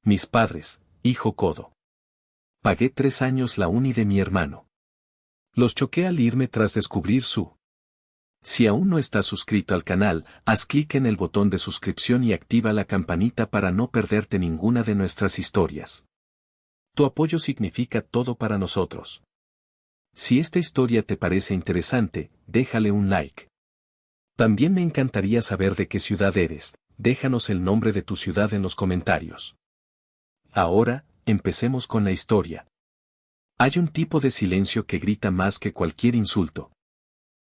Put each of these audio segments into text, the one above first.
Mis padres, hijo codo. Pagué 3 años la uni de mi hermano. Los choqué al irme tras descubrir su. Si aún no estás suscrito al canal, haz clic en el botón de suscripción y activa la campanita para no perderte ninguna de nuestras historias. Tu apoyo significa todo para nosotros. Si esta historia te parece interesante, déjale un like. También me encantaría saber de qué ciudad eres, déjanos el nombre de tu ciudad en los comentarios. Ahora, empecemos con la historia. Hay un tipo de silencio que grita más que cualquier insulto.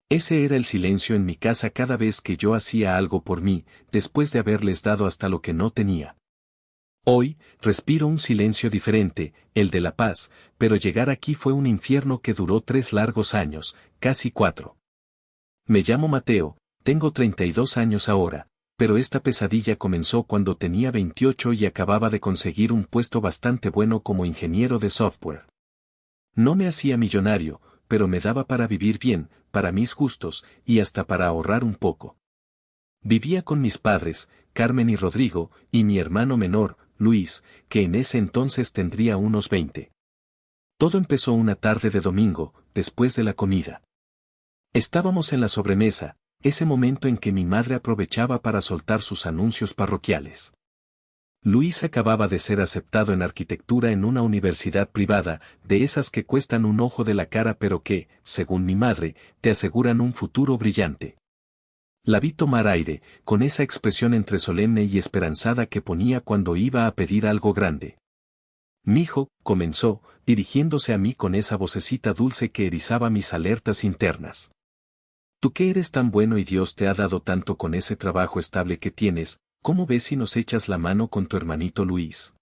Ese era el silencio en mi casa cada vez que yo hacía algo por mí, después de haberles dado hasta lo que no tenía. Hoy, respiro un silencio diferente, el de la paz, pero llegar aquí fue un infierno que duró 3 largos años, casi 4. Me llamo Mateo, tengo 32 años ahora, pero esta pesadilla comenzó cuando tenía 28 y acababa de conseguir un puesto bastante bueno como ingeniero de software. No me hacía millonario, pero me daba para vivir bien, para mis gustos, y hasta para ahorrar un poco. Vivía con mis padres, Carmen y Rodrigo, y mi hermano menor, Luis, que en ese entonces tendría unos 20. Todo empezó una tarde de domingo, después de la comida. Estábamos en la sobremesa, ese momento en que mi madre aprovechaba para soltar sus anuncios parroquiales. Luis acababa de ser aceptado en arquitectura en una universidad privada, de esas que cuestan un ojo de la cara pero que, según mi madre, te aseguran un futuro brillante. La vi tomar aire, con esa expresión entre solemne y esperanzada que ponía cuando iba a pedir algo grande. Mijo, comenzó, dirigiéndose a mí con esa vocecita dulce que erizaba mis alertas internas. Tú que eres tan bueno y Dios te ha dado tanto con ese trabajo estable que tienes, ¿cómo ves si nos echas la mano con tu hermanito Luis?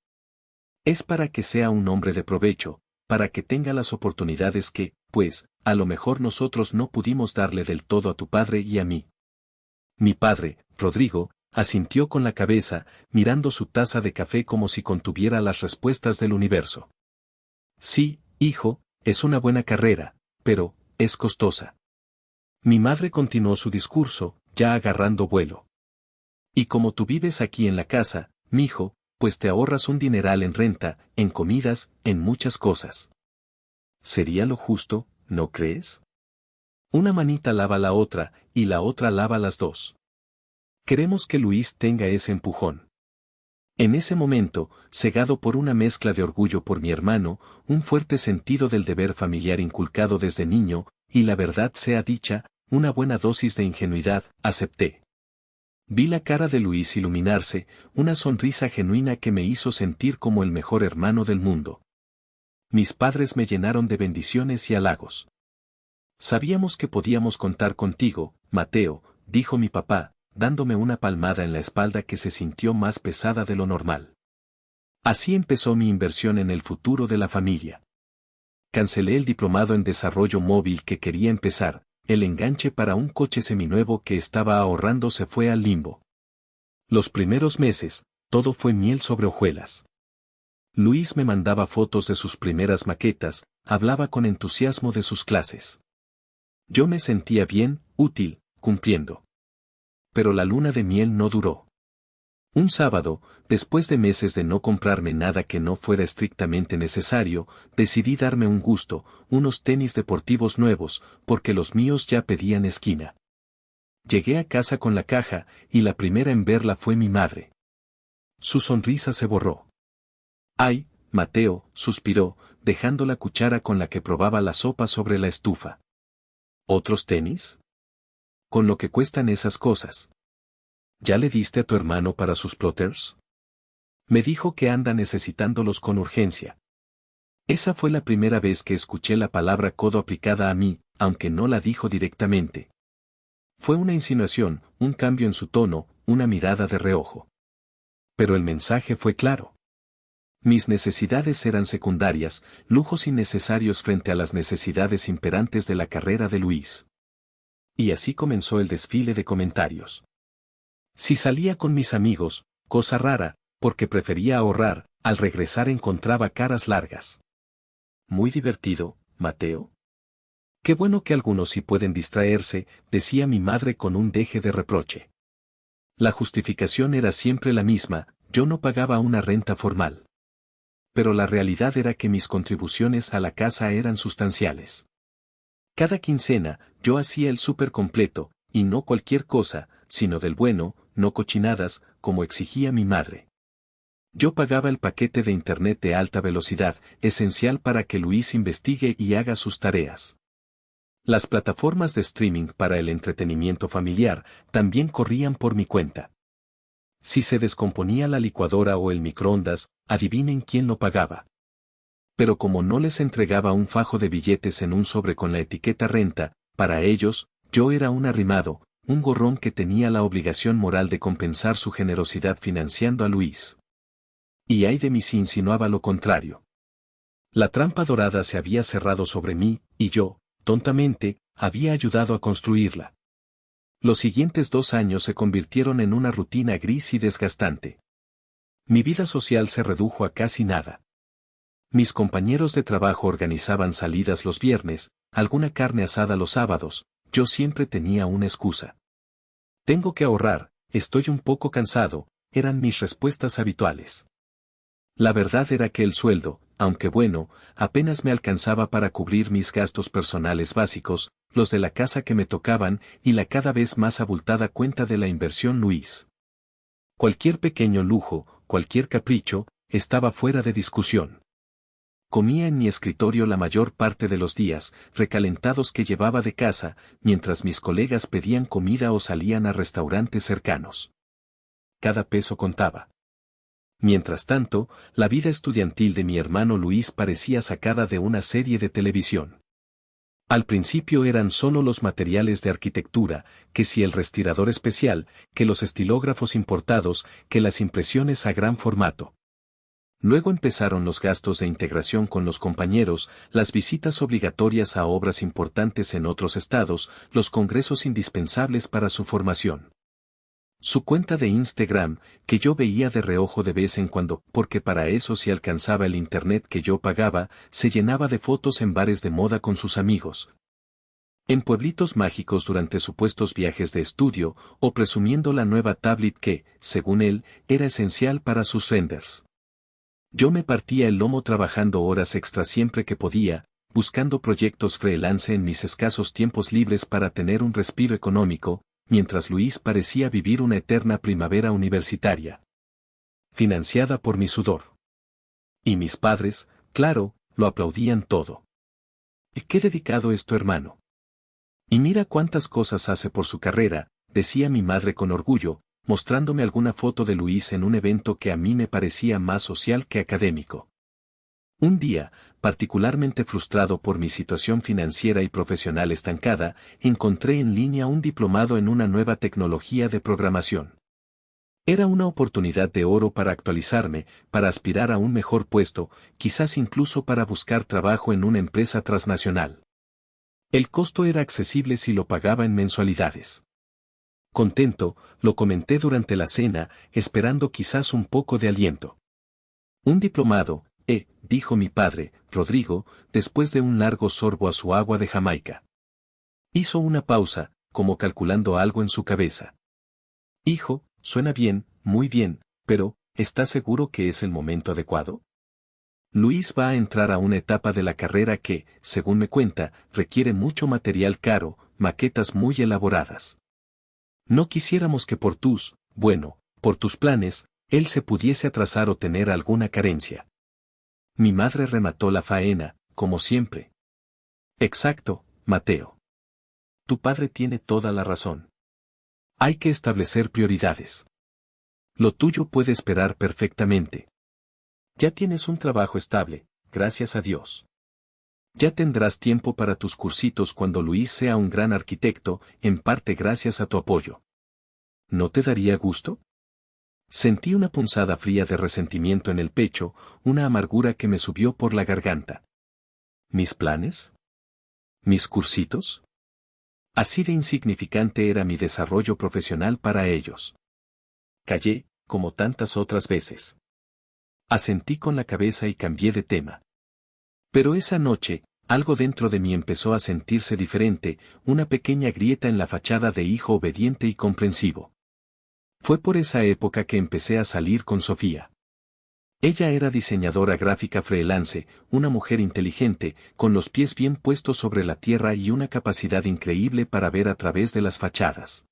Es para que sea un hombre de provecho, para que tenga las oportunidades que, pues, a lo mejor nosotros no pudimos darle del todo a tu padre y a mí. Mi padre, Rodrigo, asintió con la cabeza, mirando su taza de café como si contuviera las respuestas del universo. Sí, hijo, es una buena carrera, pero, es costosa. Mi madre continuó su discurso, ya agarrando vuelo. Y como tú vives aquí en la casa, mijo, pues te ahorras un dineral en renta, en comidas, en muchas cosas. ¿Sería lo justo, no crees? Una manita lava la otra, y la otra lava las dos. Queremos que Luis tenga ese empujón. En ese momento, cegado por una mezcla de orgullo por mi hermano, un fuerte sentido del deber familiar inculcado desde niño, y la verdad sea dicha, una buena dosis de ingenuidad, acepté. Vi la cara de Luis iluminarse, una sonrisa genuina que me hizo sentir como el mejor hermano del mundo. Mis padres me llenaron de bendiciones y halagos. Sabíamos que podíamos contar contigo, Mateo, dijo mi papá, dándome una palmada en la espalda que se sintió más pesada de lo normal. Así empezó mi inversión en el futuro de la familia. Cancelé el diplomado en desarrollo móvil que quería empezar, el enganche para un coche seminuevo que estaba ahorrando se fue al limbo. Los primeros meses, todo fue miel sobre hojuelas. Luis me mandaba fotos de sus primeras maquetas, hablaba con entusiasmo de sus clases. Yo me sentía bien, útil, cumpliendo. Pero la luna de miel no duró. Un sábado, después de meses de no comprarme nada que no fuera estrictamente necesario, decidí darme un gusto, unos tenis deportivos nuevos, porque los míos ya pedían esquina. Llegué a casa con la caja, y la primera en verla fue mi madre. Su sonrisa se borró. ¡Ay, Mateo!, suspiró, dejando la cuchara con la que probaba la sopa sobre la estufa. ¿Otros tenis? ¿Con lo que cuestan esas cosas? ¿Ya le diste a tu hermano para sus plotters? Me dijo que anda necesitándolos con urgencia. Esa fue la primera vez que escuché la palabra codo aplicada a mí, aunque no la dijo directamente. Fue una insinuación, un cambio en su tono, una mirada de reojo. Pero el mensaje fue claro. Mis necesidades eran secundarias, lujos innecesarios frente a las necesidades imperantes de la carrera de Luis. Y así comenzó el desfile de comentarios. Si salía con mis amigos, cosa rara, porque prefería ahorrar, al regresar encontraba caras largas. Muy divertido, Mateo. Qué bueno que algunos sí pueden distraerse, decía mi madre con un deje de reproche. La justificación era siempre la misma, yo no pagaba una renta formal. Pero la realidad era que mis contribuciones a la casa eran sustanciales. Cada quincena, yo hacía el súper completo, y no cualquier cosa, sino del bueno, no cochinadas, como exigía mi madre. Yo pagaba el paquete de internet de alta velocidad, esencial para que Luis investigue y haga sus tareas. Las plataformas de streaming para el entretenimiento familiar también corrían por mi cuenta. Si se descomponía la licuadora o el microondas, adivinen quién lo pagaba. Pero como no les entregaba un fajo de billetes en un sobre con la etiqueta renta, para ellos, yo era un arrimado, un gorrón que tenía la obligación moral de compensar su generosidad financiando a Luis. Y ay de mí si insinuaba lo contrario. La trampa dorada se había cerrado sobre mí, y yo, tontamente, había ayudado a construirla. Los siguientes 2 años se convirtieron en una rutina gris y desgastante. Mi vida social se redujo a casi nada. Mis compañeros de trabajo organizaban salidas los viernes, alguna carne asada los sábados, yo siempre tenía una excusa. Tengo que ahorrar, estoy un poco cansado, eran mis respuestas habituales. La verdad era que el sueldo, aunque bueno, apenas me alcanzaba para cubrir mis gastos personales básicos, los de la casa que me tocaban y la cada vez más abultada cuenta de la inversión Luis. Cualquier pequeño lujo, cualquier capricho, estaba fuera de discusión. Comía en mi escritorio la mayor parte de los días, recalentados que llevaba de casa, mientras mis colegas pedían comida o salían a restaurantes cercanos. Cada peso contaba. Mientras tanto, la vida estudiantil de mi hermano Luis parecía sacada de una serie de televisión. Al principio eran solo los materiales de arquitectura, que si el respirador especial, que los estilógrafos importados, que las impresiones a gran formato. Luego empezaron los gastos de integración con los compañeros, las visitas obligatorias a obras importantes en otros estados, los congresos indispensables para su formación. Su cuenta de Instagram, que yo veía de reojo de vez en cuando, porque para eso sí alcanzaba el internet que yo pagaba, se llenaba de fotos en bares de moda con sus amigos. En pueblitos mágicos durante supuestos viajes de estudio, o presumiendo la nueva tablet que, según él, era esencial para sus renders. Yo me partía el lomo trabajando horas extras siempre que podía, buscando proyectos freelance en mis escasos tiempos libres para tener un respiro económico, mientras Luis parecía vivir una eterna primavera universitaria. Financiada por mi sudor. Y mis padres, claro, lo aplaudían todo. ¡Qué dedicado es tu hermano! Y mira cuántas cosas hace por su carrera, decía mi madre con orgullo, mostrándome alguna foto de Luis en un evento que a mí me parecía más social que académico. Un día, particularmente frustrado por mi situación financiera y profesional estancada, encontré en línea un diplomado en una nueva tecnología de programación. Era una oportunidad de oro para actualizarme, para aspirar a un mejor puesto, quizás incluso para buscar trabajo en una empresa transnacional. El costo era accesible si lo pagaba en mensualidades. Contento, lo comenté durante la cena, esperando quizás un poco de aliento. Un diplomado, dijo mi padre, Rodrigo, después de un largo sorbo a su agua de Jamaica. Hizo una pausa, como calculando algo en su cabeza. Hijo, suena bien, muy bien, pero, ¿estás seguro que es el momento adecuado? Luis va a entrar a una etapa de la carrera que, según me cuenta, requiere mucho material caro, maquetas muy elaboradas. No quisiéramos que por tus planes, él se pudiese atrasar o tener alguna carencia. Mi madre remató la faena, como siempre. Exacto, Mateo. Tu padre tiene toda la razón. Hay que establecer prioridades. Lo tuyo puede esperar perfectamente. Ya tienes un trabajo estable, gracias a Dios. Ya tendrás tiempo para tus cursitos cuando Luis sea un gran arquitecto, en parte gracias a tu apoyo. ¿No te daría gusto? Sentí una punzada fría de resentimiento en el pecho, una amargura que me subió por la garganta. ¿Mis planes? ¿Mis cursitos? Así de insignificante era mi desarrollo profesional para ellos. Callé, como tantas otras veces. Asentí con la cabeza y cambié de tema. Pero esa noche, algo dentro de mí empezó a sentirse diferente, una pequeña grieta en la fachada de hijo obediente y comprensivo. Fue por esa época que empecé a salir con Sofía. Ella era diseñadora gráfica freelance, una mujer inteligente, con los pies bien puestos sobre la tierra y una capacidad increíble para ver a través de las fachadas.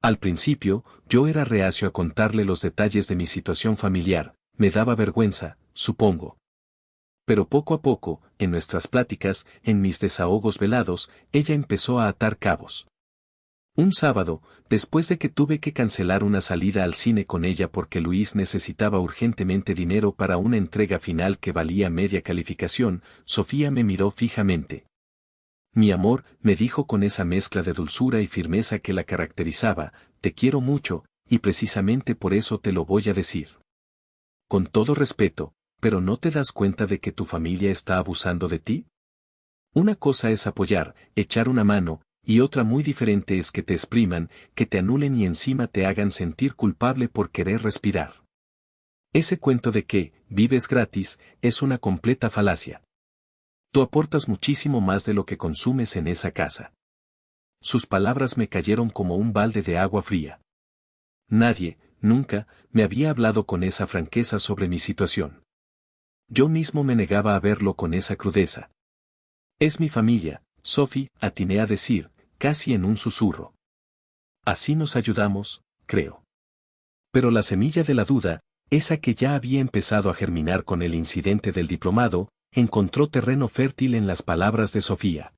Al principio, yo era reacio a contarle los detalles de mi situación familiar, me daba vergüenza, supongo. Pero poco a poco, en nuestras pláticas, en mis desahogos velados, ella empezó a atar cabos. Un sábado, después de que tuve que cancelar una salida al cine con ella porque Luis necesitaba urgentemente dinero para una entrega final que valía media calificación, Sofía me miró fijamente. Mi amor, me dijo con esa mezcla de dulzura y firmeza que la caracterizaba, te quiero mucho, y precisamente por eso te lo voy a decir. Con todo respeto, ¿pero no te das cuenta de que tu familia está abusando de ti? Una cosa es apoyar, echar una mano, y otra muy diferente es que te expriman, que te anulen y encima te hagan sentir culpable por querer respirar. Ese cuento de que, vives gratis, es una completa falacia. Tú aportas muchísimo más de lo que consumes en esa casa. Sus palabras me cayeron como un balde de agua fría. Nadie, nunca, me había hablado con esa franqueza sobre mi situación. Yo mismo me negaba a verlo con esa crudeza. Es mi familia, Sophie, atiné a decir, casi en un susurro. Así nos ayudamos, creo. Pero la semilla de la duda, esa que ya había empezado a germinar con el incidente del diplomado, encontró terreno fértil en las palabras de Sofía.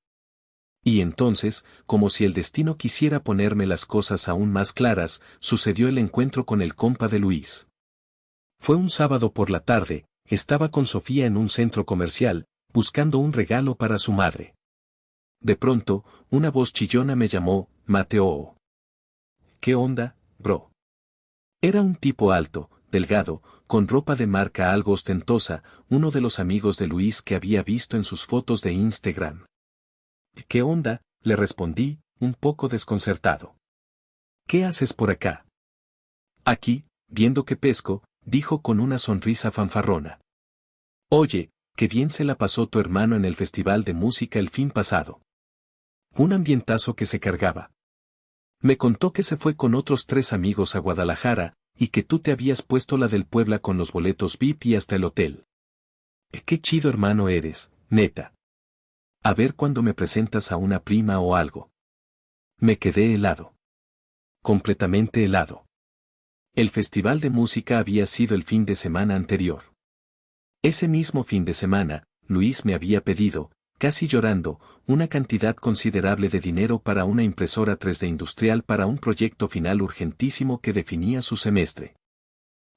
Y entonces, como si el destino quisiera ponerme las cosas aún más claras, sucedió el encuentro con el compa de Luis. Fue un sábado por la tarde, estaba con Sofía en un centro comercial, buscando un regalo para su madre. De pronto, una voz chillona me llamó, Mateo. ¿Qué onda, bro? Era un tipo alto, delgado, con ropa de marca algo ostentosa, uno de los amigos de Luis que había visto en sus fotos de Instagram. ¿Qué onda?, le respondí, un poco desconcertado. ¿Qué haces por acá? Aquí, viendo que pesco, dijo con una sonrisa fanfarrona. Oye, qué bien se la pasó tu hermano en el festival de música el fin pasado. Un ambientazo que se cargaba. Me contó que se fue con otros 3 amigos a Guadalajara, y que tú te habías puesto la del Puebla con los boletos VIP y hasta el hotel. Qué chido hermano eres, neta. A ver cuándo me presentas a una prima o algo. Me quedé helado. Completamente helado. El festival de música había sido el fin de semana anterior. Ese mismo fin de semana, Luis me había pedido, casi llorando, una cantidad considerable de dinero para una impresora 3D industrial para un proyecto final urgentísimo que definía su semestre.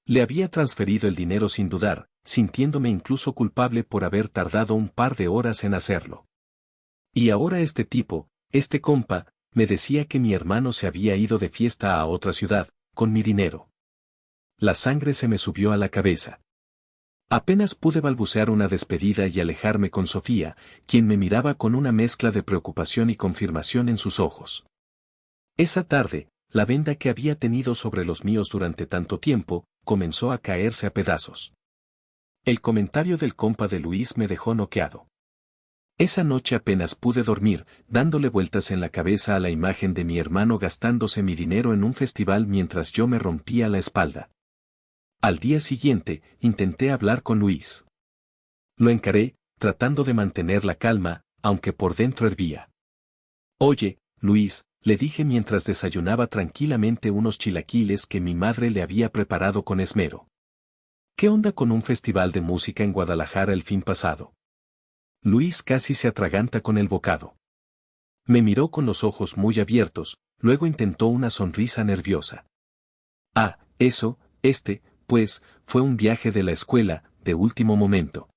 Le había transferido el dinero sin dudar, sintiéndome incluso culpable por haber tardado un par de horas en hacerlo. Y ahora este tipo, este compa, me decía que mi hermano se había ido de fiesta a otra ciudad, con mi dinero. La sangre se me subió a la cabeza. Apenas pude balbucear una despedida y alejarme con Sofía, quien me miraba con una mezcla de preocupación y confirmación en sus ojos. Esa tarde, la venda que había tenido sobre los míos durante tanto tiempo, comenzó a caerse a pedazos. El comentario del compa de Luis me dejó noqueado. Esa noche apenas pude dormir, dándole vueltas en la cabeza a la imagen de mi hermano gastándose mi dinero en un festival mientras yo me rompía la espalda. Al día siguiente, intenté hablar con Luis. Lo encaré, tratando de mantener la calma, aunque por dentro hervía. Oye, Luis, le dije mientras desayunaba tranquilamente unos chilaquiles que mi madre le había preparado con esmero. ¿Qué onda con un festival de música en Guadalajara el fin pasado? Luis casi se atraganta con el bocado. Me miró con los ojos muy abiertos, luego intentó una sonrisa nerviosa. Ah, eso, pues, fue un viaje de la escuela, de último momento.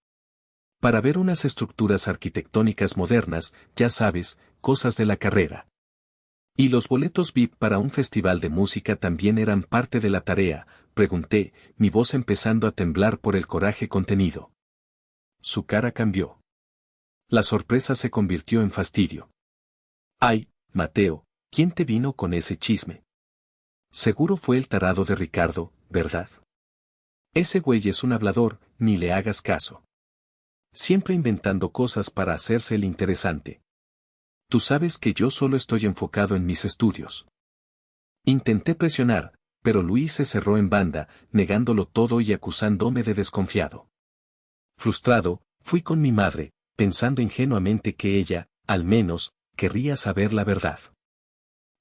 Para ver unas estructuras arquitectónicas modernas, ya sabes, cosas de la carrera. ¿Y los boletos VIP para un festival de música también eran parte de la tarea?, pregunté, mi voz empezando a temblar por el coraje contenido. Su cara cambió. La sorpresa se convirtió en fastidio. Ay, Mateo, ¿quién te vino con ese chisme? Seguro fue el tarado de Ricardo, ¿verdad? Ese güey es un hablador, ni le hagas caso. Siempre inventando cosas para hacerse el interesante. Tú sabes que yo solo estoy enfocado en mis estudios. Intenté presionar, pero Luis se cerró en banda, negándolo todo y acusándome de desconfiado. Frustrado, fui con mi madre, pensando ingenuamente que ella, al menos, querría saber la verdad.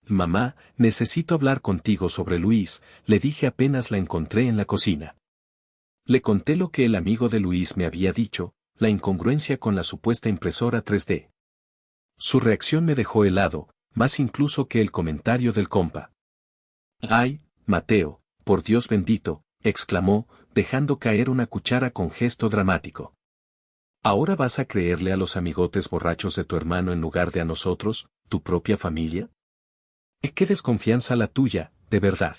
Mamá, necesito hablar contigo sobre Luis, le dije apenas la encontré en la cocina. Le conté lo que el amigo de Luis me había dicho, la incongruencia con la supuesta impresora 3D. Su reacción me dejó helado, más incluso que el comentario del compa. ¡Ay, Mateo, por Dios bendito!, exclamó, dejando caer una cuchara con gesto dramático. ¿Ahora vas a creerle a los amigotes borrachos de tu hermano en lugar de a nosotros, tu propia familia? ¡Qué desconfianza la tuya, de verdad!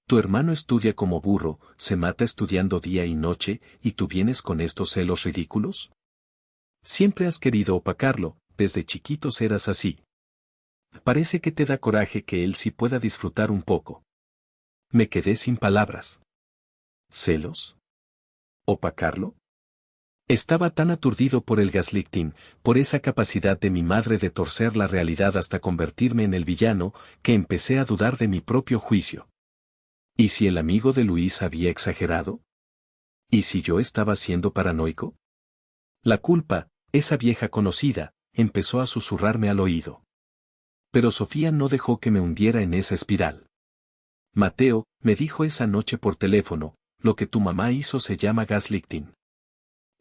Tu hermano estudia como burro, se mata estudiando día y noche, ¿y tú vienes con estos celos ridículos? Siempre has querido opacarlo, desde chiquitos eras así. Parece que te da coraje que él sí pueda disfrutar un poco. Me quedé sin palabras. ¿Celos? ¿Opacarlo? Estaba tan aturdido por el gaslighting, por esa capacidad de mi madre de torcer la realidad hasta convertirme en el villano, que empecé a dudar de mi propio juicio. ¿Y si el amigo de Luis había exagerado? ¿Y si yo estaba siendo paranoico? La culpa, esa vieja conocida, empezó a susurrarme al oído. Pero Sofía no dejó que me hundiera en esa espiral. Mateo, me dijo esa noche por teléfono, lo que tu mamá hizo se llama gaslighting.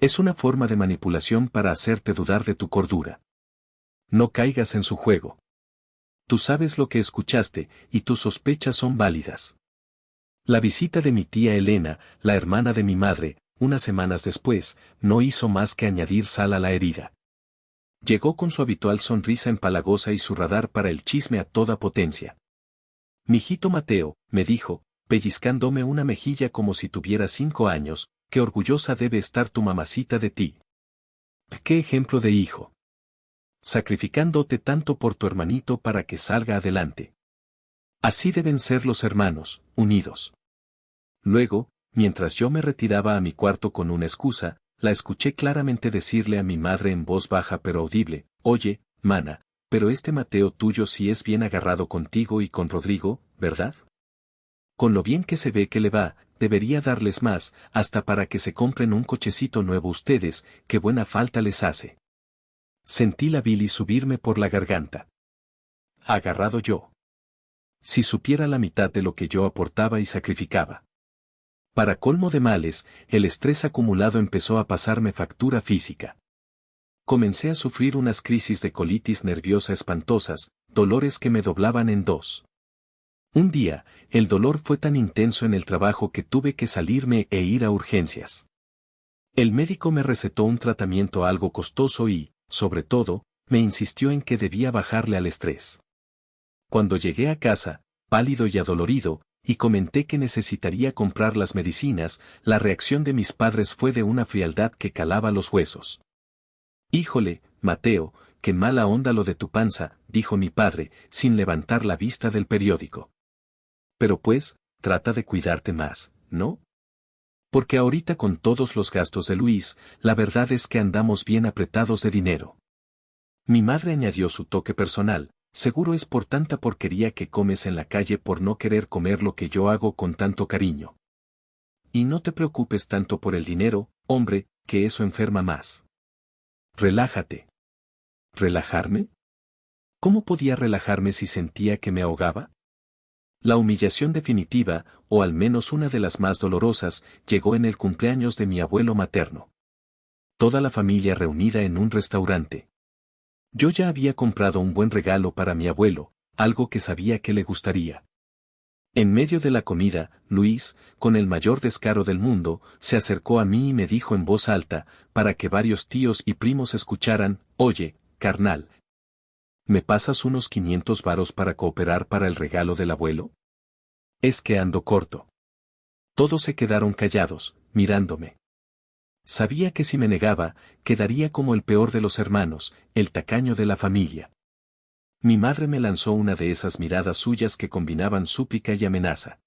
Es una forma de manipulación para hacerte dudar de tu cordura. No caigas en su juego. Tú sabes lo que escuchaste, y tus sospechas son válidas. La visita de mi tía Elena, la hermana de mi madre, unas semanas después, no hizo más que añadir sal a la herida. Llegó con su habitual sonrisa empalagosa y su radar para el chisme a toda potencia. Mijito Mateo, me dijo, pellizcándome una mejilla como si tuviera 5 años, qué orgullosa debe estar tu mamacita de ti. ¡Qué ejemplo de hijo! Sacrificándote tanto por tu hermanito para que salga adelante. Así deben ser los hermanos, unidos. Luego, mientras yo me retiraba a mi cuarto con una excusa, la escuché claramente decirle a mi madre en voz baja pero audible, oye, mana, pero este Mateo tuyo sí es bien agarrado contigo y con Rodrigo, ¿verdad? Con lo bien que se ve que le va, debería darles más, hasta para que se compren un cochecito nuevo ustedes, qué buena falta les hace. Sentí la bilis subirme por la garganta. Agarrado yo. Si supiera la mitad de lo que yo aportaba y sacrificaba. Para colmo de males, el estrés acumulado empezó a pasarme factura física. Comencé a sufrir unas crisis de colitis nerviosa espantosas, dolores que me doblaban en dos. Un día, el dolor fue tan intenso en el trabajo que tuve que salirme e ir a urgencias. El médico me recetó un tratamiento algo costoso y, sobre todo, me insistió en que debía bajarle al estrés. Cuando llegué a casa, pálido y adolorido, y comenté que necesitaría comprar las medicinas, la reacción de mis padres fue de una frialdad que calaba los huesos. Híjole, Mateo, qué mala onda lo de tu panza, dijo mi padre, sin levantar la vista del periódico. Pero pues, trata de cuidarte más, ¿no? Porque ahorita con todos los gastos de Luis, la verdad es que andamos bien apretados de dinero. Mi madre añadió su toque personal, seguro es por tanta porquería que comes en la calle por no querer comer lo que yo hago con tanto cariño. Y no te preocupes tanto por el dinero, hombre, que eso enferma más. Relájate. ¿Relajarme? ¿Cómo podía relajarme si sentía que me ahogaba? La humillación definitiva, o al menos una de las más dolorosas, llegó en el cumpleaños de mi abuelo materno. Toda la familia reunida en un restaurante. Yo ya había comprado un buen regalo para mi abuelo, algo que sabía que le gustaría. En medio de la comida, Luis, con el mayor descaro del mundo, se acercó a mí y me dijo en voz alta, para que varios tíos y primos escucharan, oye, carnal, ¿me pasas unos 500 varos para cooperar para el regalo del abuelo? Es que ando corto. Todos se quedaron callados, mirándome. Sabía que si me negaba, quedaría como el peor de los hermanos, el tacaño de la familia. Mi madre me lanzó una de esas miradas suyas que combinaban súplica y amenaza.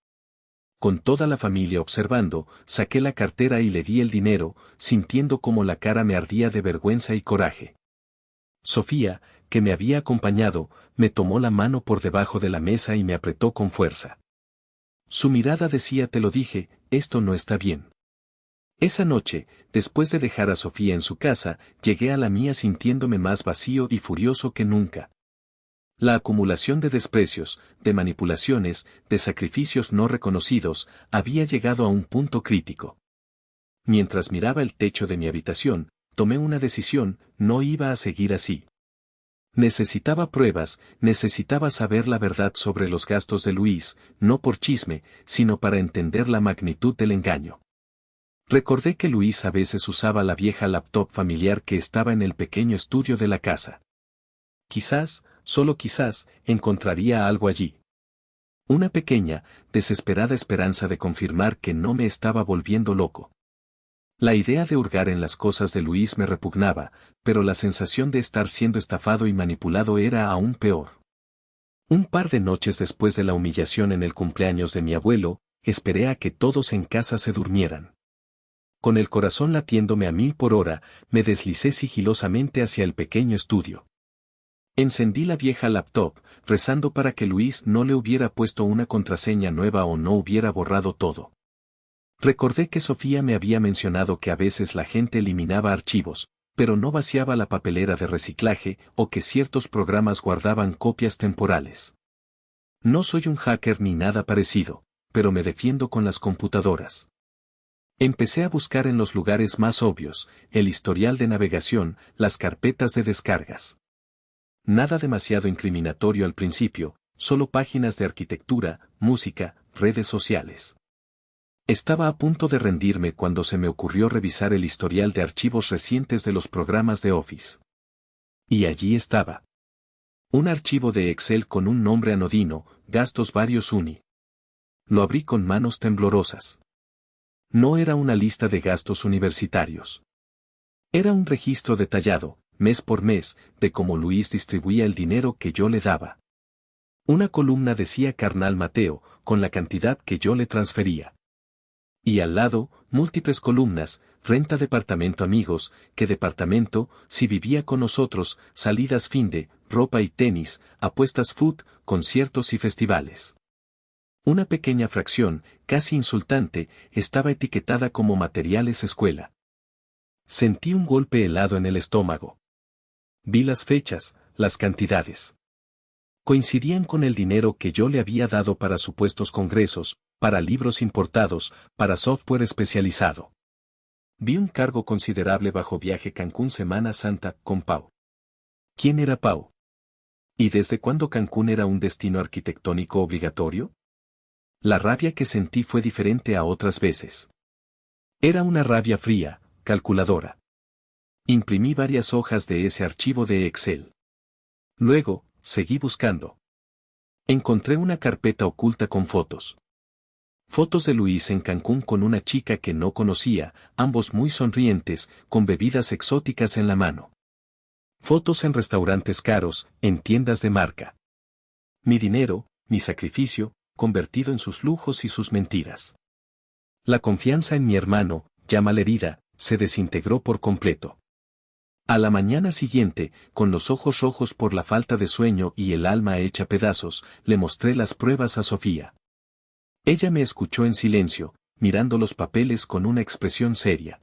Con toda la familia observando, saqué la cartera y le di el dinero, sintiendo como la cara me ardía de vergüenza y coraje. Sofía, que me había acompañado, me tomó la mano por debajo de la mesa y me apretó con fuerza. Su mirada decía: te lo dije, esto no está bien. Esa noche, después de dejar a Sofía en su casa, llegué a la mía sintiéndome más vacío y furioso que nunca. La acumulación de desprecios, de manipulaciones, de sacrificios no reconocidos, había llegado a un punto crítico. Mientras miraba el techo de mi habitación, tomé una decisión: no iba a seguir así. Necesitaba pruebas, necesitaba saber la verdad sobre los gastos de Luis, no por chisme, sino para entender la magnitud del engaño. Recordé que Luis a veces usaba la vieja laptop familiar que estaba en el pequeño estudio de la casa. Quizás, solo quizás, encontraría algo allí. Una pequeña, desesperada esperanza de confirmar que no me estaba volviendo loco. La idea de hurgar en las cosas de Luis me repugnaba, pero la sensación de estar siendo estafado y manipulado era aún peor. Un par de noches después de la humillación en el cumpleaños de mi abuelo, esperé a que todos en casa se durmieran. Con el corazón latiéndome a 1000 por hora, me deslicé sigilosamente hacia el pequeño estudio. Encendí la vieja laptop, rezando para que Luis no le hubiera puesto una contraseña nueva o no hubiera borrado todo. Recordé que Sofía me había mencionado que a veces la gente eliminaba archivos, pero no vaciaba la papelera de reciclaje o que ciertos programas guardaban copias temporales. No soy un hacker ni nada parecido, pero me defiendo con las computadoras. Empecé a buscar en los lugares más obvios: el historial de navegación, las carpetas de descargas. Nada demasiado incriminatorio al principio, solo páginas de arquitectura, música, redes sociales. Estaba a punto de rendirme cuando se me ocurrió revisar el historial de archivos recientes de los programas de Office. Y allí estaba. Un archivo de Excel con un nombre anodino: gastos varios uni. Lo abrí con manos temblorosas. No era una lista de gastos universitarios. Era un registro detallado, mes por mes, de cómo Luis distribuía el dinero que yo le daba. Una columna decía carnal Mateo, con la cantidad que yo le transfería. Y al lado, múltiples columnas: renta departamento amigos, qué departamento, si vivía con nosotros, salidas finde, ropa y tenis, apuestas food, conciertos y festivales. Una pequeña fracción, casi insultante, estaba etiquetada como materiales escuela. Sentí un golpe helado en el estómago. Vi las fechas, las cantidades. Coincidían con el dinero que yo le había dado para supuestos congresos, para libros importados, para software especializado. Vi un cargo considerable bajo viaje Cancún Semana Santa, con Pau. ¿Quién era Pau? ¿Y desde cuándo Cancún era un destino arquitectónico obligatorio? La rabia que sentí fue diferente a otras veces. Era una rabia fría, calculadora. Imprimí varias hojas de ese archivo de Excel. Luego, seguí buscando. Encontré una carpeta oculta con fotos. Fotos de Luis en Cancún con una chica que no conocía, ambos muy sonrientes, con bebidas exóticas en la mano. Fotos en restaurantes caros, en tiendas de marca. Mi dinero, mi sacrificio, convertido en sus lujos y sus mentiras. La confianza en mi hermano, ya malherida, se desintegró por completo. A la mañana siguiente, con los ojos rojos por la falta de sueño y el alma hecha pedazos, le mostré las pruebas a Sofía. Ella me escuchó en silencio, mirando los papeles con una expresión seria.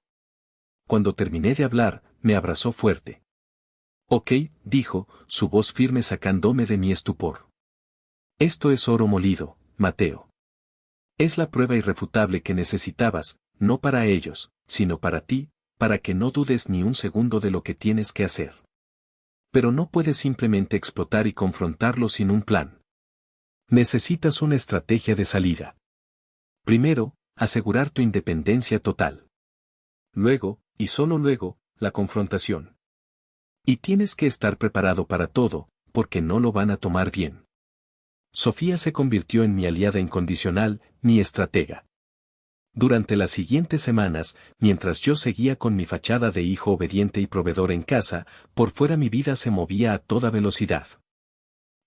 Cuando terminé de hablar, me abrazó fuerte. Ok, dijo, su voz firme sacándome de mi estupor. Esto es oro molido, Mateo. Es la prueba irrefutable que necesitabas, no para ellos, sino para ti, para que no dudes ni un segundo de lo que tienes que hacer. Pero no puedes simplemente explotar y confrontarlo sin un plan. Necesitas una estrategia de salida. Primero, asegurar tu independencia total. Luego, y solo luego, la confrontación. Y tienes que estar preparado para todo, porque no lo van a tomar bien. Sofía se convirtió en mi aliada incondicional, mi estratega. Durante las siguientes semanas, mientras yo seguía con mi fachada de hijo obediente y proveedor en casa, por fuera mi vida se movía a toda velocidad.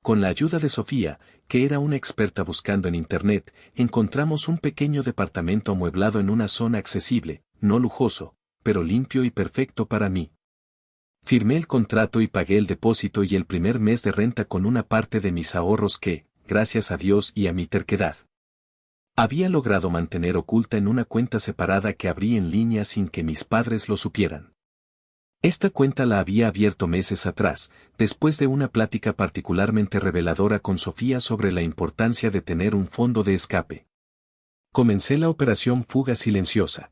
Con la ayuda de Sofía, que era una experta buscando en Internet, encontramos un pequeño departamento amueblado en una zona accesible, no lujoso, pero limpio y perfecto para mí. Firmé el contrato y pagué el depósito y el primer mes de renta con una parte de mis ahorros que, gracias a Dios y a mi terquedad, Había logrado mantener oculta en una cuenta separada que abrí en línea sin que mis padres lo supieran. Esta cuenta la había abierto meses atrás, después de una plática particularmente reveladora con Sofía sobre la importancia de tener un fondo de escape. Comencé la operación fuga silenciosa.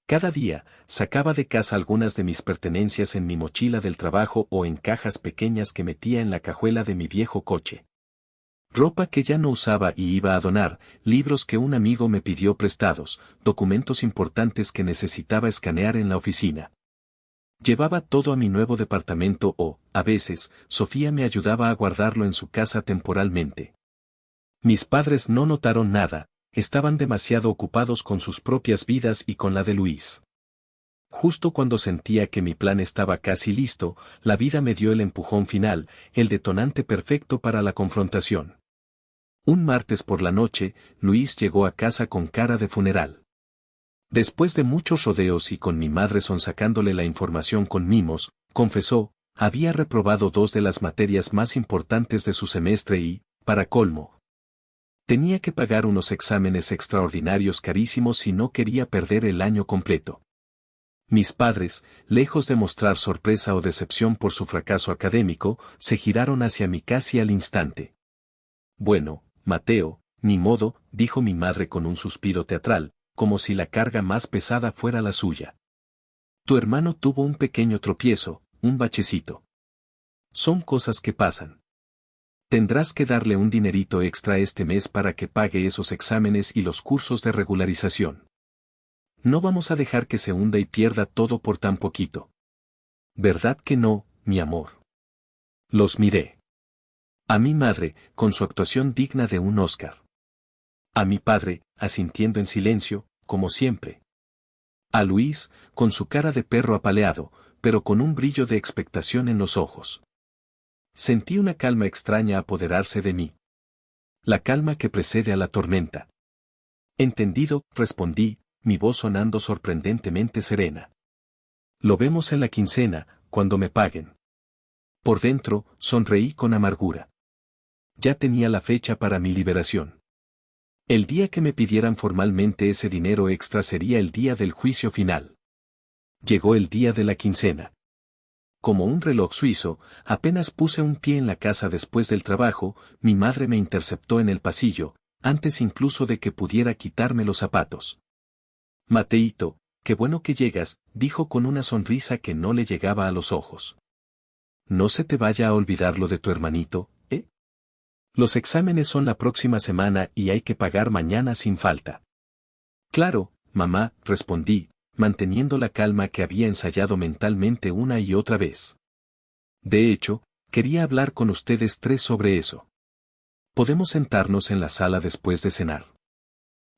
Cada día, sacaba de casa algunas de mis pertenencias en mi mochila del trabajo o en cajas pequeñas que metía en la cajuela de mi viejo coche. Ropa que ya no usaba y iba a donar, libros que un amigo me pidió prestados, documentos importantes que necesitaba escanear en la oficina. Llevaba todo a mi nuevo departamento o, a veces, Sofía me ayudaba a guardarlo en su casa temporalmente. Mis padres no notaron nada, estaban demasiado ocupados con sus propias vidas y con la de Luis. Justo cuando sentía que mi plan estaba casi listo, la vida me dio el empujón final, el detonante perfecto para la confrontación. Un martes por la noche, Luis llegó a casa con cara de funeral. Después de muchos rodeos y con mi madre sonsacándole la información con mimos, confesó, había reprobado 2 de las materias más importantes de su semestre y, para colmo, tenía que pagar unos exámenes extraordinarios carísimos si no quería perder el año completo. Mis padres, lejos de mostrar sorpresa o decepción por su fracaso académico, se giraron hacia mí casi al instante. Bueno, Mateo, ni modo, dijo mi madre con un suspiro teatral, como si la carga más pesada fuera la suya. Tu hermano tuvo un pequeño tropiezo, un bachecito. Son cosas que pasan. Tendrás que darle un dinerito extra este mes para que pague esos exámenes y los cursos de regularización. No vamos a dejar que se hunda y pierda todo por tan poquito. ¿Verdad que no, mi amor? Los miré. A mi madre, con su actuación digna de un Oscar. A mi padre, asintiendo en silencio, como siempre. A Luis, con su cara de perro apaleado, pero con un brillo de expectación en los ojos. Sentí una calma extraña apoderarse de mí. La calma que precede a la tormenta. Entendido, respondí, mi voz sonando sorprendentemente serena. Lo vemos en la quincena, cuando me paguen. Por dentro, sonreí con amargura. Ya tenía la fecha para mi liberación. El día que me pidieran formalmente ese dinero extra sería el día del juicio final. Llegó el día de la quincena. Como un reloj suizo, apenas puse un pie en la casa después del trabajo, mi madre me interceptó en el pasillo, antes incluso de que pudiera quitarme los zapatos. Mateíto, qué bueno que llegas, dijo con una sonrisa que no le llegaba a los ojos. No se te vaya a olvidar lo de tu hermanito, ¿eh? Los exámenes son la próxima semana y hay que pagar mañana sin falta. Claro, mamá, respondí, manteniendo la calma que había ensayado mentalmente una y otra vez. De hecho, quería hablar con ustedes 3 sobre eso. ¿Podemos sentarnos en la sala después de cenar?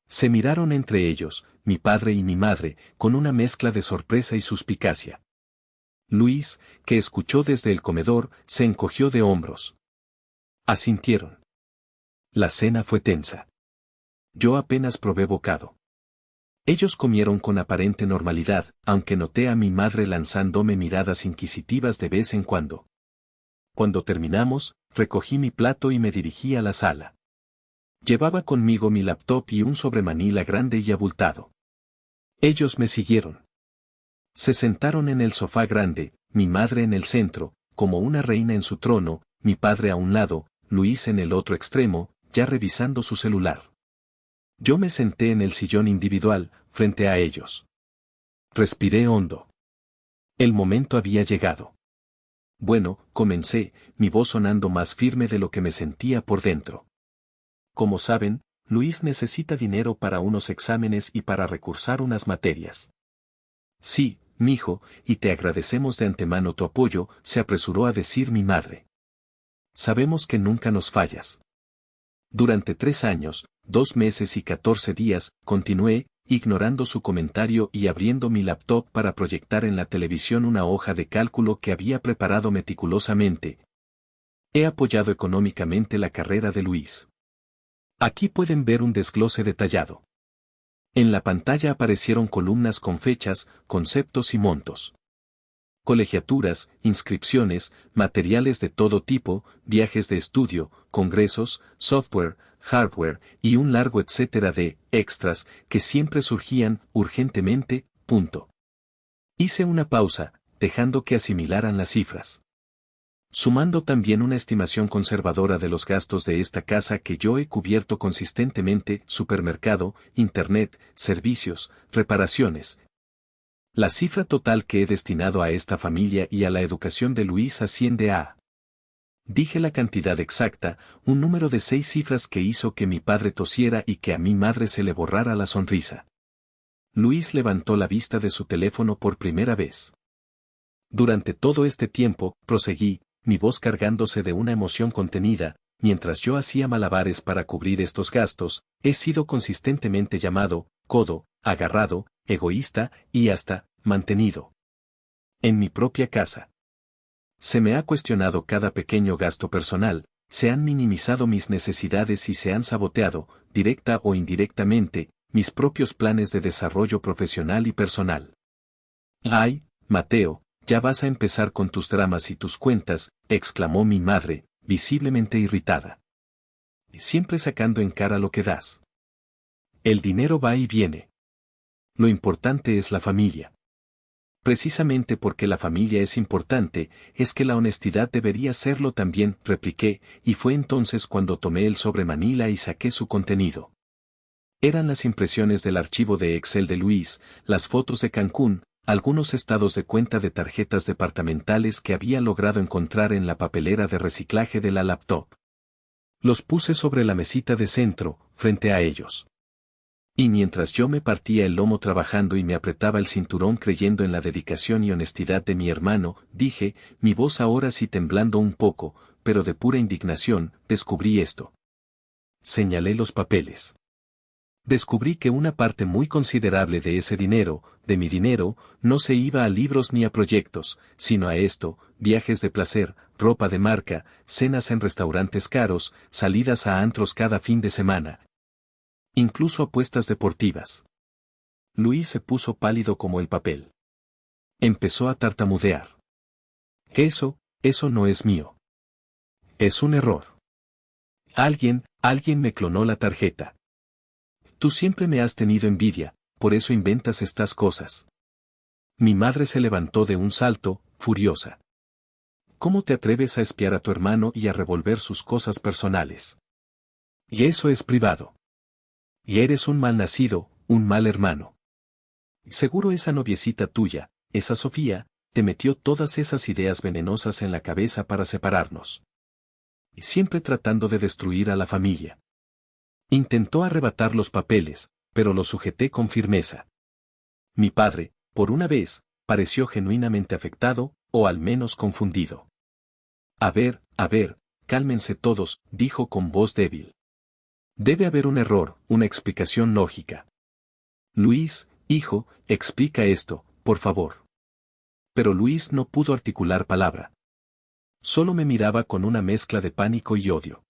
Se miraron entre ellos, mi padre y mi madre, con una mezcla de sorpresa y suspicacia. Luis, que escuchó desde el comedor, se encogió de hombros. Asintieron. La cena fue tensa. Yo apenas probé bocado. Ellos comieron con aparente normalidad, aunque noté a mi madre lanzándome miradas inquisitivas de vez en cuando. Cuando terminamos, recogí mi plato y me dirigí a la sala. Llevaba conmigo mi laptop y un sobremanila grande y abultado. Ellos me siguieron. Se sentaron en el sofá grande, mi madre en el centro, como una reina en su trono, mi padre a un lado, Luis en el otro extremo, ya revisando su celular. Yo me senté en el sillón individual, frente a ellos. Respiré hondo. El momento había llegado. Bueno, comencé, mi voz sonando más firme de lo que me sentía por dentro. Como saben, Luis necesita dinero para unos exámenes y para recursar unas materias. Sí, mijo, y te agradecemos de antemano tu apoyo, se apresuró a decir mi madre. Sabemos que nunca nos fallas. Durante 3 años, 2 meses y 14 días, continué, ignorando su comentario y abriendo mi laptop para proyectar en la televisión una hoja de cálculo que había preparado meticulosamente. He apoyado económicamente la carrera de Luis. Aquí pueden ver un desglose detallado. En la pantalla aparecieron columnas con fechas, conceptos y montos. Colegiaturas, inscripciones, materiales de todo tipo, viajes de estudio, congresos, software, hardware y un largo etcétera de extras que siempre surgían urgentemente. Hice una pausa, dejando que asimilaran las cifras. Sumando también una estimación conservadora de los gastos de esta casa que yo he cubierto consistentemente: supermercado, internet, servicios, reparaciones. La cifra total que he destinado a esta familia y a la educación de Luis asciende a... Dije la cantidad exacta, un número de 6 cifras que hizo que mi padre tosiera y que a mi madre se le borrara la sonrisa. Luis levantó la vista de su teléfono por primera vez. Durante todo este tiempo, proseguí, mi voz cargándose de una emoción contenida, mientras yo hacía malabares para cubrir estos gastos, he sido consistentemente llamado codo, agarrado, egoísta y hasta mantenido. En mi propia casa. Se me ha cuestionado cada pequeño gasto personal, se han minimizado mis necesidades y se han saboteado, directa o indirectamente, mis propios planes de desarrollo profesional y personal. ¡Ay, Mateo! Ya vas a empezar con tus dramas y tus cuentas, exclamó mi madre, visiblemente irritada. Siempre sacando en cara lo que das. El dinero va y viene. Lo importante es la familia. Precisamente porque la familia es importante, es que la honestidad debería serlo también, repliqué, y fue entonces cuando tomé el sobre Manila y saqué su contenido. Eran las impresiones del archivo de Excel de Luis, las fotos de Cancún, algunos estados de cuenta de tarjetas departamentales que había logrado encontrar en la papelera de reciclaje de la laptop. Los puse sobre la mesita de centro, frente a ellos. Y mientras yo me partía el lomo trabajando y me apretaba el cinturón creyendo en la dedicación y honestidad de mi hermano, dije, mi voz ahora sí temblando un poco, pero de pura indignación, descubrí esto. Señalé los papeles. Descubrí que una parte muy considerable de ese dinero, de mi dinero, no se iba a libros ni a proyectos, sino a esto: viajes de placer, ropa de marca, cenas en restaurantes caros, salidas a antros cada fin de semana. Incluso apuestas deportivas. Luis se puso pálido como el papel. Empezó a tartamudear. Eso no es mío. Es un error. Alguien me clonó la tarjeta. Tú siempre me has tenido envidia, por eso inventas estas cosas. Mi madre se levantó de un salto, furiosa. ¿Cómo te atreves a espiar a tu hermano y a revolver sus cosas personales? Y eso es privado. Y eres un mal nacido, un mal hermano. Seguro esa noviecita tuya, esa Sofía, te metió todas esas ideas venenosas en la cabeza para separarnos. Y siempre tratando de destruir a la familia. Intentó arrebatar los papeles, pero los sujeté con firmeza. Mi padre, por una vez, pareció genuinamente afectado, o al menos confundido. A ver, cálmense todos, dijo con voz débil. Debe haber un error, una explicación lógica. Luis, hijo, explica esto, por favor. Pero Luis no pudo articular palabra. Solo me miraba con una mezcla de pánico y odio.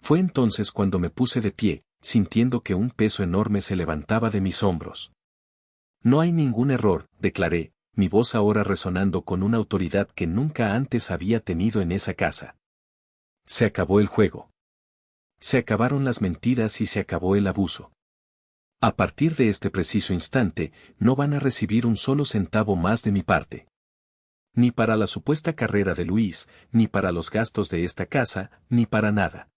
Fue entonces cuando me puse de pie, sintiendo que un peso enorme se levantaba de mis hombros. No hay ningún error, declaré, mi voz ahora resonando con una autoridad que nunca antes había tenido en esa casa. Se acabó el juego. Se acabaron las mentiras y se acabó el abuso. A partir de este preciso instante, no van a recibir un solo centavo más de mi parte. Ni para la supuesta carrera de Luis, ni para los gastos de esta casa, ni para nada.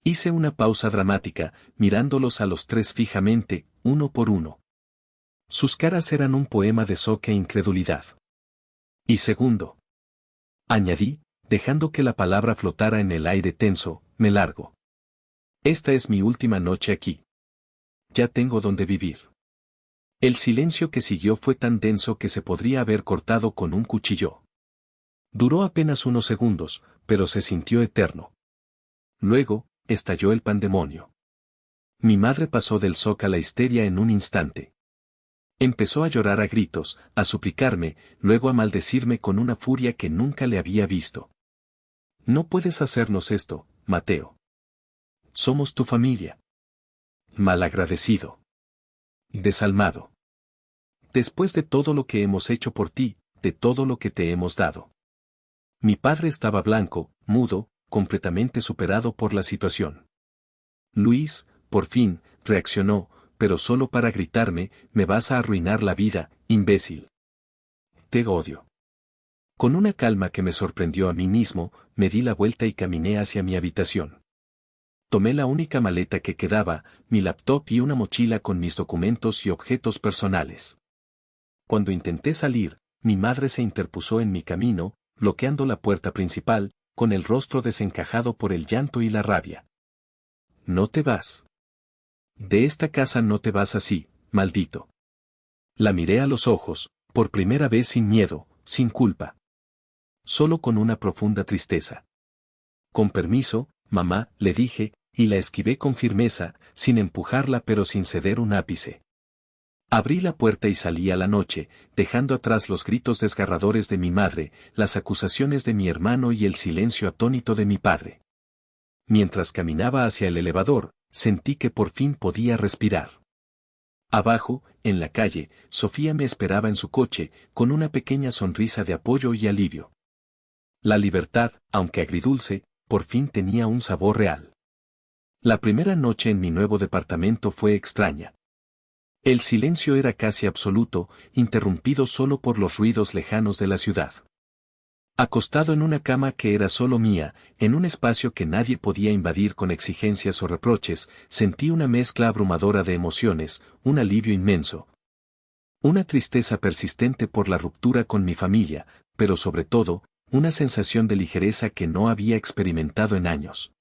Hice una pausa dramática, mirándolos a los tres fijamente, uno por uno. Sus caras eran un poema de shock e incredulidad. Y segundo. Añadí, dejando que la palabra flotara en el aire tenso, me largo. Esta es mi última noche aquí. Ya tengo donde vivir. El silencio que siguió fue tan denso que se podría haber cortado con un cuchillo. Duró apenas unos segundos, pero se sintió eterno. Luego, estalló el pandemonio. Mi madre pasó del shock a la histeria en un instante. Empezó a llorar a gritos, a suplicarme, luego a maldecirme con una furia que nunca le había visto. No puedes hacernos esto, Mateo. Somos tu familia. Malagradecido. Desalmado. Después de todo lo que hemos hecho por ti, de todo lo que te hemos dado. Mi padre estaba blanco, mudo, completamente superado por la situación. Luis, por fin, reaccionó, pero solo para gritarme, me vas a arruinar la vida, imbécil. Te odio. Con una calma que me sorprendió a mí mismo, me di la vuelta y caminé hacia mi habitación. Tomé la única maleta que quedaba, mi laptop y una mochila con mis documentos y objetos personales. Cuando intenté salir, mi madre se interpuso en mi camino, bloqueando la puerta principal, con el rostro desencajado por el llanto y la rabia. No te vas. De esta casa no te vas así, maldito. La miré a los ojos, por primera vez sin miedo, sin culpa. Solo con una profunda tristeza. Con permiso, mamá, le dije, y la esquivé con firmeza, sin empujarla pero sin ceder un ápice. Abrí la puerta y salí a la noche, dejando atrás los gritos desgarradores de mi madre, las acusaciones de mi hermano y el silencio atónito de mi padre. Mientras caminaba hacia el elevador, sentí que por fin podía respirar. Abajo, en la calle, Sofía me esperaba en su coche, con una pequeña sonrisa de apoyo y alivio. La libertad, aunque agridulce, por fin tenía un sabor real. La primera noche en mi nuevo departamento fue extraña. El silencio era casi absoluto, interrumpido solo por los ruidos lejanos de la ciudad. Acostado en una cama que era solo mía, en un espacio que nadie podía invadir con exigencias o reproches, sentí una mezcla abrumadora de emociones, un alivio inmenso. Una tristeza persistente por la ruptura con mi familia, pero sobre todo, una sensación de ligereza que no había experimentado en años.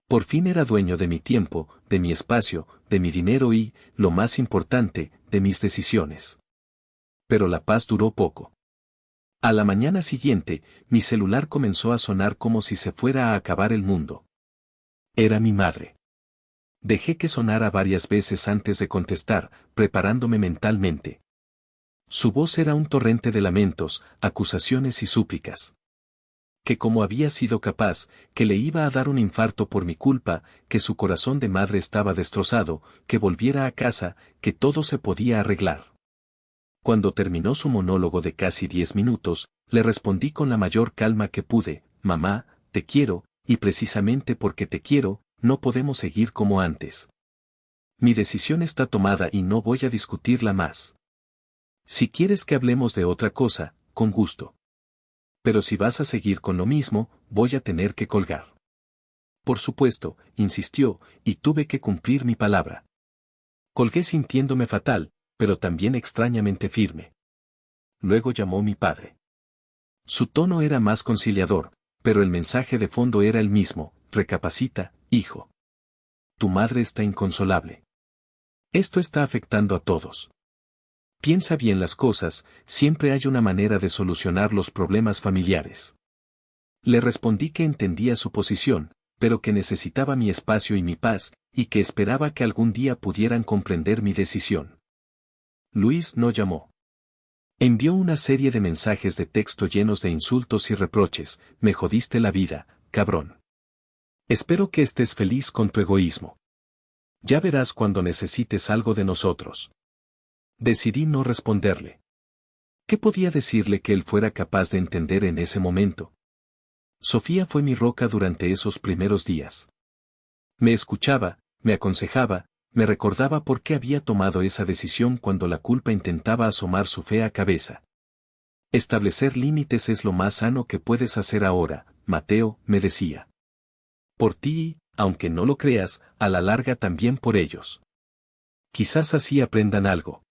Por fin era dueño de mi tiempo, de mi espacio, de mi dinero y, lo más importante, de mis decisiones. Pero la paz duró poco. A la mañana siguiente, mi celular comenzó a sonar como si se fuera a acabar el mundo. Era mi madre. Dejé que sonara varias veces antes de contestar, preparándome mentalmente. Su voz era un torrente de lamentos, acusaciones y súplicas. Que como había sido capaz, que le iba a dar un infarto por mi culpa, que su corazón de madre estaba destrozado, que volviera a casa, que todo se podía arreglar. Cuando terminó su monólogo de casi 10 minutos, le respondí con la mayor calma que pude, mamá, te quiero, y precisamente porque te quiero, no podemos seguir como antes. Mi decisión está tomada y no voy a discutirla más. Si quieres que hablemos de otra cosa, con gusto. Pero si vas a seguir con lo mismo, voy a tener que colgar. Por supuesto, insistió, y tuve que cumplir mi palabra. Colgué sintiéndome fatal, pero también extrañamente firme. Luego llamó mi padre. Su tono era más conciliador, pero el mensaje de fondo era el mismo, recapacita, hijo. Tu madre está inconsolable. Esto está afectando a todos. Piensa bien las cosas, siempre hay una manera de solucionar los problemas familiares. Le respondí que entendía su posición, pero que necesitaba mi espacio y mi paz, y que esperaba que algún día pudieran comprender mi decisión. Luis no llamó. Envió una serie de mensajes de texto llenos de insultos y reproches, me jodiste la vida, cabrón. Espero que estés feliz con tu egoísmo. Ya verás cuando necesites algo de nosotros. Decidí no responderle. ¿Qué podía decirle que él fuera capaz de entender en ese momento? Sofía fue mi roca durante esos primeros días. Me escuchaba, me aconsejaba, me recordaba por qué había tomado esa decisión cuando la culpa intentaba asomar su fea cabeza. Establecer límites es lo más sano que puedes hacer ahora, Mateo, me decía. Por ti, aunque no lo creas, a la larga también por ellos. Quizás así aprendan algo.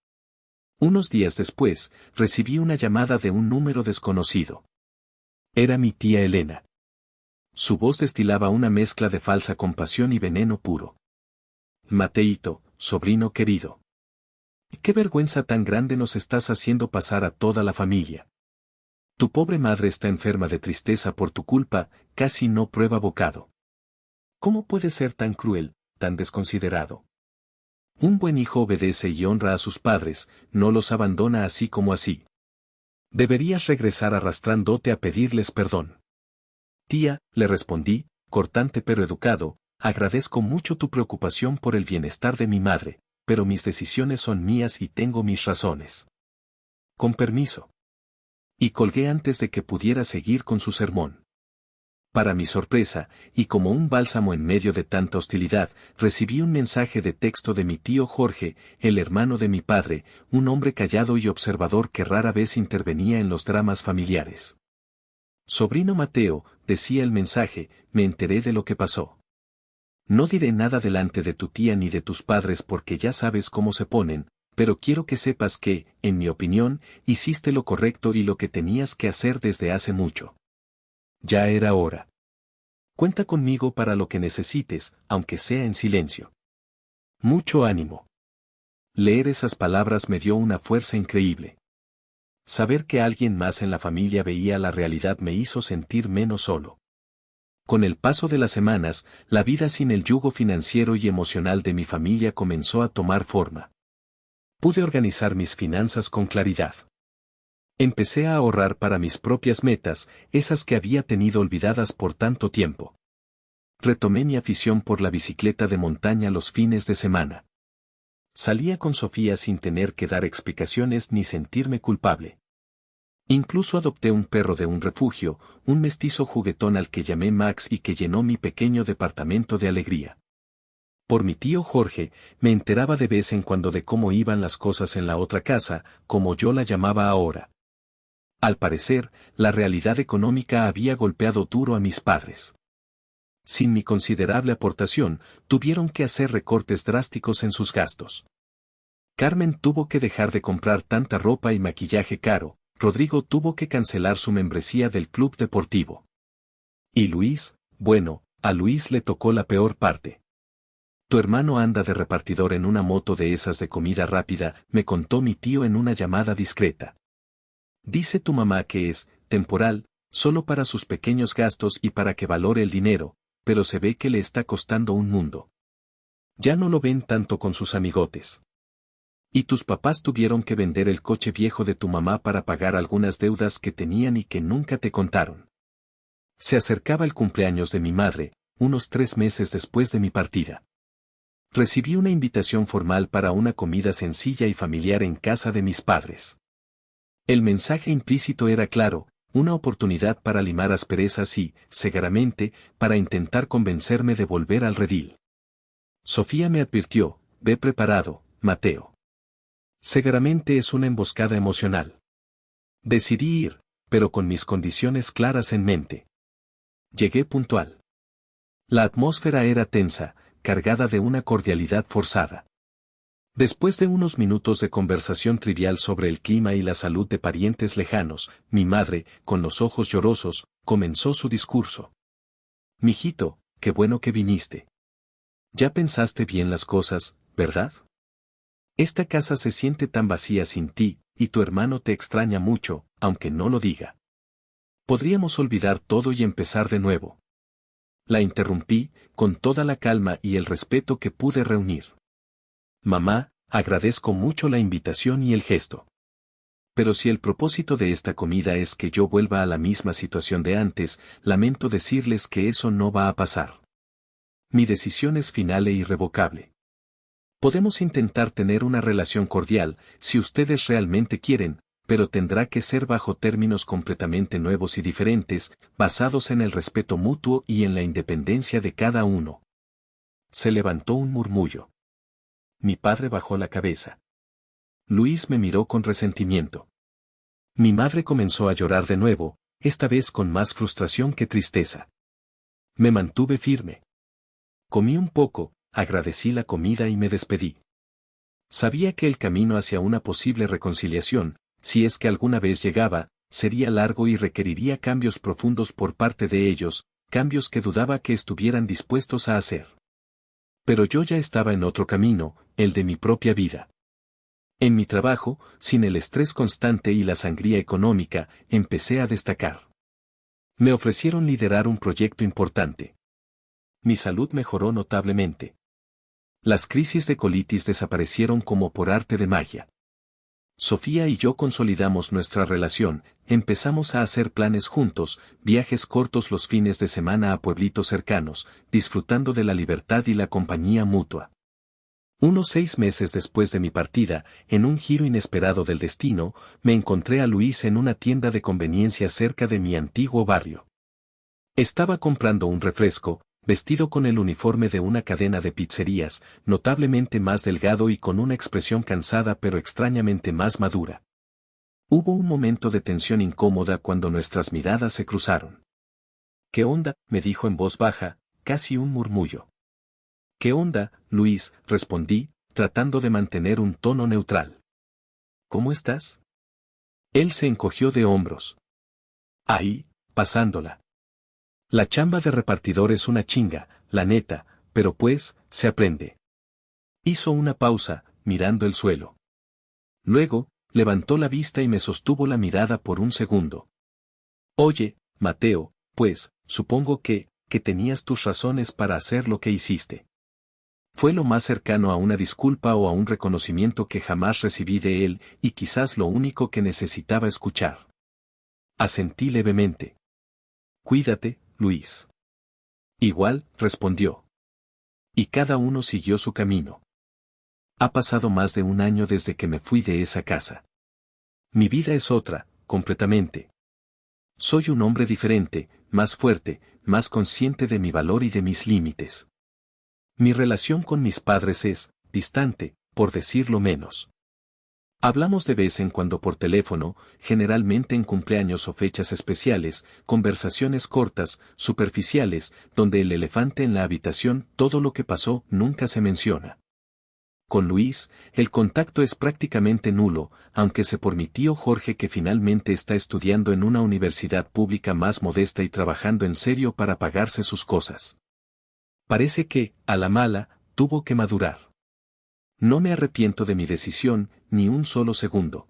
Unos días después, recibí una llamada de un número desconocido. Era mi tía Elena. Su voz destilaba una mezcla de falsa compasión y veneno puro. Mateito, sobrino querido. Qué vergüenza tan grande nos estás haciendo pasar a toda la familia. Tu pobre madre está enferma de tristeza por tu culpa, casi no prueba bocado. ¿Cómo puedes ser tan cruel, tan desconsiderado? Un buen hijo obedece y honra a sus padres, no los abandona así como así. Deberías regresar arrastrándote a pedirles perdón. Tía, le respondí, cortante pero educado, agradezco mucho tu preocupación por el bienestar de mi madre, pero mis decisiones son mías y tengo mis razones. Con permiso. Y colgué antes de que pudiera seguir con su sermón. Para mi sorpresa, y como un bálsamo en medio de tanta hostilidad, recibí un mensaje de texto de mi tío Jorge, el hermano de mi padre, un hombre callado y observador que rara vez intervenía en los dramas familiares. Sobrino Mateo, decía el mensaje, me enteré de lo que pasó. No diré nada delante de tu tía ni de tus padres porque ya sabes cómo se ponen, pero quiero que sepas que, en mi opinión, hiciste lo correcto y lo que tenías que hacer desde hace mucho. Ya era hora. Cuenta conmigo para lo que necesites, aunque sea en silencio. Mucho ánimo. Leer esas palabras me dio una fuerza increíble. Saber que alguien más en la familia veía la realidad me hizo sentir menos solo. Con el paso de las semanas, la vida sin el yugo financiero y emocional de mi familia comenzó a tomar forma. Pude organizar mis finanzas con claridad. Empecé a ahorrar para mis propias metas, esas que había tenido olvidadas por tanto tiempo. Retomé mi afición por la bicicleta de montaña los fines de semana. Salía con Sofía sin tener que dar explicaciones ni sentirme culpable. Incluso adopté un perro de un refugio, un mestizo juguetón al que llamé Max y que llenó mi pequeño departamento de alegría. Por mi tío Jorge, me enteraba de vez en cuando de cómo iban las cosas en la otra casa, como yo la llamaba ahora. Al parecer, la realidad económica había golpeado duro a mis padres. Sin mi considerable aportación, tuvieron que hacer recortes drásticos en sus gastos. Carmen tuvo que dejar de comprar tanta ropa y maquillaje caro, Rodrigo tuvo que cancelar su membresía del club deportivo. Y Luis, bueno, a Luis le tocó la peor parte. Tu hermano anda de repartidor en una moto de esas de comida rápida, me contó mi tío en una llamada discreta. Dice tu mamá que es temporal, solo para sus pequeños gastos y para que valore el dinero, pero se ve que le está costando un mundo. Ya no lo ven tanto con sus amigotes. Y tus papás tuvieron que vender el coche viejo de tu mamá para pagar algunas deudas que tenían y que nunca te contaron. Se acercaba el cumpleaños de mi madre, unos 3 meses después de mi partida. Recibí una invitación formal para una comida sencilla y familiar en casa de mis padres. El mensaje implícito era claro, una oportunidad para limar asperezas y, seguramente, para intentar convencerme de volver al redil. Sofía me advirtió, ve preparado, Mateo. Seguramente es una emboscada emocional. Decidí ir, pero con mis condiciones claras en mente. Llegué puntual. La atmósfera era tensa, cargada de una cordialidad forzada. Después de unos minutos de conversación trivial sobre el clima y la salud de parientes lejanos, mi madre, con los ojos llorosos, comenzó su discurso. Mijito, qué bueno que viniste. Ya pensaste bien las cosas, ¿verdad? Esta casa se siente tan vacía sin ti, y tu hermano te extraña mucho, aunque no lo diga. Podríamos olvidar todo y empezar de nuevo. La interrumpí, con toda la calma y el respeto que pude reunir. Mamá, agradezco mucho la invitación y el gesto. Pero si el propósito de esta comida es que yo vuelva a la misma situación de antes, lamento decirles que eso no va a pasar. Mi decisión es final e irrevocable. Podemos intentar tener una relación cordial, si ustedes realmente quieren, pero tendrá que ser bajo términos completamente nuevos y diferentes, basados en el respeto mutuo y en la independencia de cada uno. Se levantó un murmullo. Mi padre bajó la cabeza. Luis me miró con resentimiento. Mi madre comenzó a llorar de nuevo, esta vez con más frustración que tristeza. Me mantuve firme. Comí un poco, agradecí la comida y me despedí. Sabía que el camino hacia una posible reconciliación, si es que alguna vez llegaba, sería largo y requeriría cambios profundos por parte de ellos, cambios que dudaba que estuvieran dispuestos a hacer. Pero yo ya estaba en otro camino, el de mi propia vida. En mi trabajo, sin el estrés constante y la sangría económica, empecé a destacar. Me ofrecieron liderar un proyecto importante. Mi salud mejoró notablemente. Las crisis de colitis desaparecieron como por arte de magia. Sofía y yo consolidamos nuestra relación, empezamos a hacer planes juntos, viajes cortos los fines de semana a pueblitos cercanos, disfrutando de la libertad y la compañía mutua. Unos 6 meses después de mi partida, en un giro inesperado del destino, me encontré a Luis en una tienda de conveniencia cerca de mi antiguo barrio. Estaba comprando un refresco, vestido con el uniforme de una cadena de pizzerías, notablemente más delgado y con una expresión cansada pero extrañamente más madura. Hubo un momento de tensión incómoda cuando nuestras miradas se cruzaron. ¿Qué onda?, me dijo en voz baja, casi un murmullo. ¿Qué onda, Luis?, respondí, tratando de mantener un tono neutral. ¿Cómo estás? Él se encogió de hombros. Ahí, pasándola. La chamba de repartidor es una chinga, la neta, pero pues, se aprende. Hizo una pausa, mirando el suelo. Luego, levantó la vista y me sostuvo la mirada por un segundo. Oye, Mateo, pues, supongo que tenías tus razones para hacer lo que hiciste. Fue lo más cercano a una disculpa o a un reconocimiento que jamás recibí de él, y quizás lo único que necesitaba escuchar. Asentí levemente. Cuídate, Luis. Igual, respondió. Y cada uno siguió su camino. Ha pasado más de un año desde que me fui de esa casa. Mi vida es otra, completamente. Soy un hombre diferente, más fuerte, más consciente de mi valor y de mis límites. Mi relación con mis padres es distante, por decirlo menos. Hablamos de vez en cuando por teléfono, generalmente en cumpleaños o fechas especiales, conversaciones cortas, superficiales, donde el elefante en la habitación, todo lo que pasó, nunca se menciona. Con Luis, el contacto es prácticamente nulo, aunque sé por mi tío Jorge que finalmente está estudiando en una universidad pública más modesta y trabajando en serio para pagarse sus cosas. Parece que, a la mala, tuvo que madurar. No me arrepiento de mi decisión, ni un solo segundo.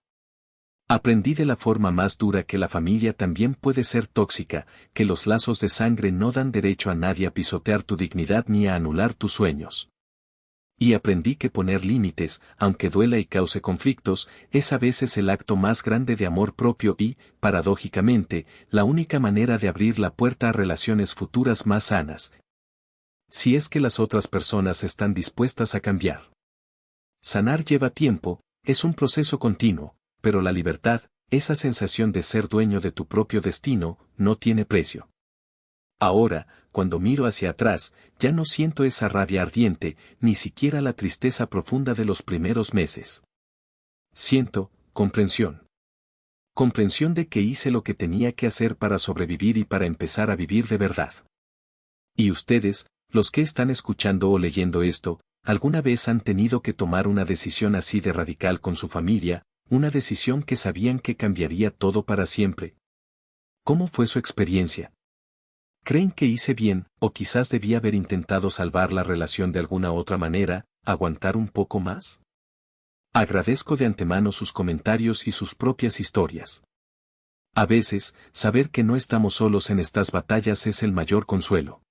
Aprendí de la forma más dura que la familia también puede ser tóxica, que los lazos de sangre no dan derecho a nadie a pisotear tu dignidad ni a anular tus sueños. Y aprendí que poner límites, aunque duela y cause conflictos, es a veces el acto más grande de amor propio y, paradójicamente, la única manera de abrir la puerta a relaciones futuras más sanas. Si es que las otras personas están dispuestas a cambiar. Sanar lleva tiempo, es un proceso continuo, pero la libertad, esa sensación de ser dueño de tu propio destino, no tiene precio. Ahora, cuando miro hacia atrás, ya no siento esa rabia ardiente, ni siquiera la tristeza profunda de los primeros meses. Siento comprensión. Comprensión de que hice lo que tenía que hacer para sobrevivir y para empezar a vivir de verdad. ¿Y ustedes, los que están escuchando o leyendo esto, alguna vez han tenido que tomar una decisión así de radical con su familia, una decisión que sabían que cambiaría todo para siempre? ¿Cómo fue su experiencia? ¿Creen que hice bien, o quizás debí haber intentado salvar la relación de alguna otra manera, aguantar un poco más? Agradezco de antemano sus comentarios y sus propias historias. A veces, saber que no estamos solos en estas batallas es el mayor consuelo.